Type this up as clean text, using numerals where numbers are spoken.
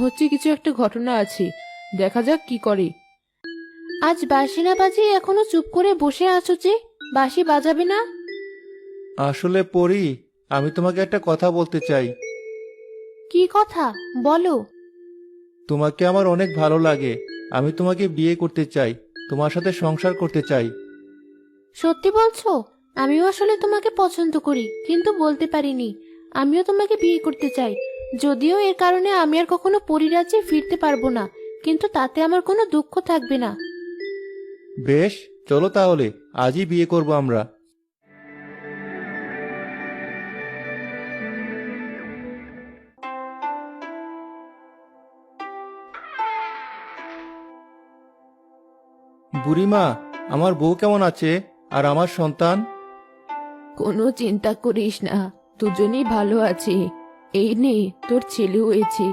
হচ্ছে কিছু একটা ঘটনা আছে, দেখা যাক কি করে। আজ বাঁশি না বাজিয়ে এখনো চুপ করে বসে আছো যে? বাঁশি বাজাবে না? আসলে পরি, আমি তোমাকে একটা কথা বলতে চাই। কি কথা? বলো। তোমাকে আমার অনেক ভালো লাগে। আমি তোমাকে বিয়ে করতে চাই, তোমার সাথে সংসার করতে চাই। সত্যি বলছো? আমিও আসলে তোমাকে পছন্দ করি, কিন্তু বলতে পারিনি। আমিও তোমাকে বিয়ে করতে চাই। যদিও এর কারণে আমি আর কখনো পরিরাজ্যে ফিরতে পারবো না, কিন্তু তাতে আমার কোনো দুঃখ থাকবে না। বেশ, চলো তাহলে আজই বিয়ে করব আমরা। বুড়িমা, আমার বউ কেমন আছে? আর আমার সন্তান? কোনো চিন্তা করিস না, দুজনেই ভালো আছি। এই নে, তোর ছেলে হয়েছে,